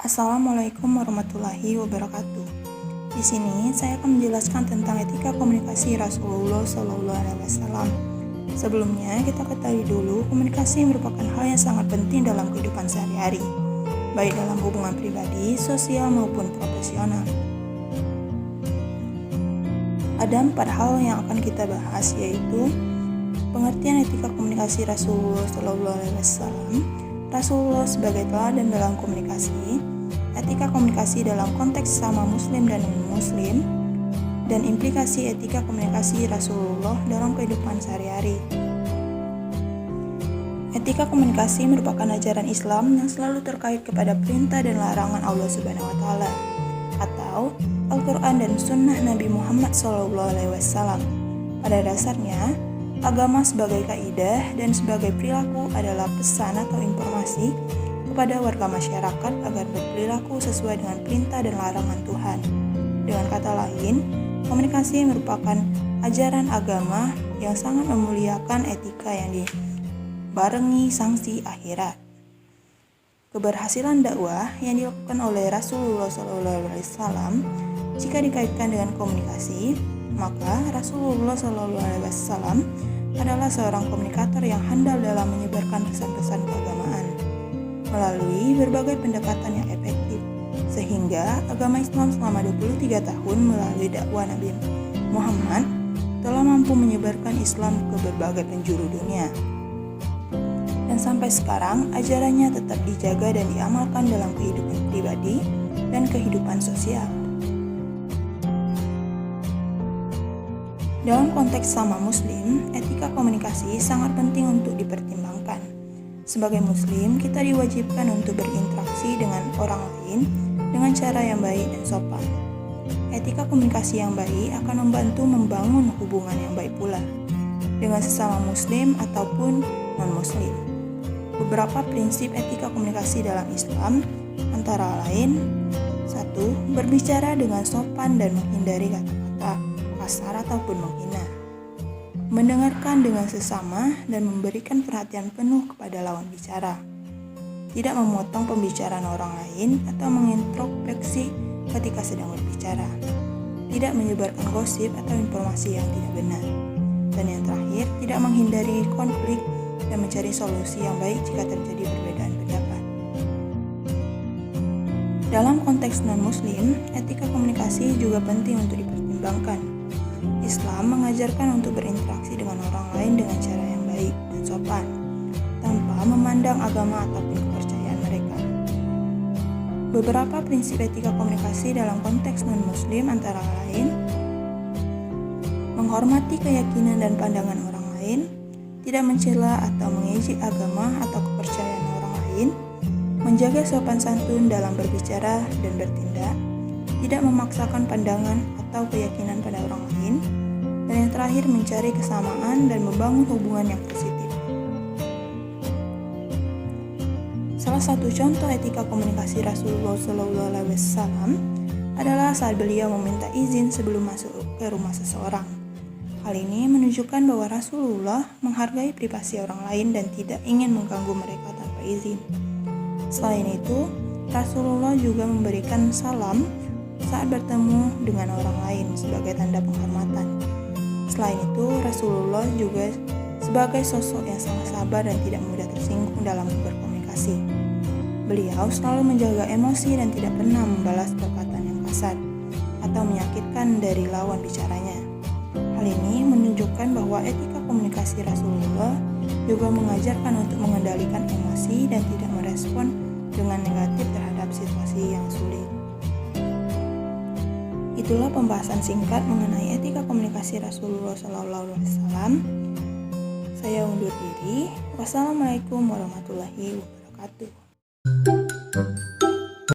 Assalamualaikum warahmatullahi wabarakatuh. Di sini saya akan menjelaskan tentang etika komunikasi Rasulullah SAW. Sebelumnya kita ketahui dulu, komunikasi merupakan hal yang sangat penting dalam kehidupan sehari-hari, baik dalam hubungan pribadi, sosial maupun profesional. Ada 4 hal yang akan kita bahas, yaitu pengertian etika komunikasi Rasulullah SAW, Rasulullah sebagai teladan dalam komunikasi, etika komunikasi dalam konteks sesama muslim dan non-muslim, dan implikasi etika komunikasi Rasulullah dalam kehidupan sehari-hari. Etika komunikasi merupakan ajaran Islam yang selalu terkait kepada perintah dan larangan Allah Subhanahu wa Ta'ala, atau Al-Quran dan Sunnah Nabi Muhammad SAW. Pada dasarnya, agama sebagai kaidah dan sebagai perilaku adalah pesan atau informasi kepada warga masyarakat agar berperilaku sesuai dengan perintah dan larangan Tuhan. Dengan kata lain, komunikasi merupakan ajaran agama yang sangat memuliakan etika yang dibarengi sanksi akhirat. Keberhasilan dakwah yang dilakukan oleh Rasulullah SAW jika dikaitkan dengan komunikasi, maka Rasulullah SAW adalah seorang komunikator yang handal dalam menyebarkan pesan-pesan keagamaan melalui berbagai pendekatan yang efektif, sehingga agama Islam selama 23 tahun melalui dakwah Nabi Muhammad telah mampu menyebarkan Islam ke berbagai penjuru dunia. Dan sampai sekarang ajarannya tetap dijaga dan diamalkan dalam kehidupan pribadi dan kehidupan sosial. Dalam konteks sama muslim, etika komunikasi sangat penting untuk dipertimbangkan. Sebagai muslim, kita diwajibkan untuk berinteraksi dengan orang lain dengan cara yang baik dan sopan. Etika komunikasi yang baik akan membantu membangun hubungan yang baik pula dengan sesama muslim ataupun non-muslim. Beberapa prinsip etika komunikasi dalam Islam antara lain: 1. Berbicara dengan sopan dan menghindari kata-kata kasar ataupun menghina. Mendengarkan dengan sesama dan memberikan perhatian penuh kepada lawan bicara. Tidak memotong pembicaraan orang lain atau mengintrospeksi ketika sedang berbicara. Tidak menyebarkan gosip atau informasi yang tidak benar. Dan yang terakhir, tidak menghindari konflik dan mencari solusi yang baik jika terjadi perbedaan pendapat. Dalam konteks non-muslim, etika komunikasi juga penting untuk dipertimbangkan. Islam mengajarkan untuk berinteraksi dengan orang lain dengan cara yang baik dan sopan, tanpa memandang agama ataupun kepercayaan mereka. Beberapa prinsip etika komunikasi dalam konteks non-muslim antara lain: menghormati keyakinan dan pandangan orang lain, tidak mencela atau mengejek agama atau kepercayaan orang lain, menjaga sopan santun dalam berbicara dan bertindak, tidak memaksakan pandangan atau keyakinan pada orang lain, dan yang terakhir mencari kesamaan dan membangun hubungan yang positif. Salah satu contoh etika komunikasi Rasulullah SAW adalah saat beliau meminta izin sebelum masuk ke rumah seseorang. Hal ini menunjukkan bahwa Rasulullah menghargai privasi orang lain dan tidak ingin mengganggu mereka tanpa izin. Selain itu, Rasulullah juga memberikan salam saat bertemu dengan orang lain sebagai tanda penghormatan. Selain itu, Rasulullah juga sebagai sosok yang sangat sabar dan tidak mudah tersinggung dalam berkomunikasi. Beliau selalu menjaga emosi dan tidak pernah membalas perkataan yang kasar atau menyakitkan dari lawan bicaranya. Hal ini menunjukkan bahwa etika komunikasi Rasulullah juga mengajarkan untuk mengendalikan emosi dan tidak merespon dengan negatif terhadap situasi yang sulit. Itulah pembahasan singkat mengenai etika komunikasi Rasulullah SAW. Saya undur diri. Wassalamualaikum warahmatullahi wabarakatuh.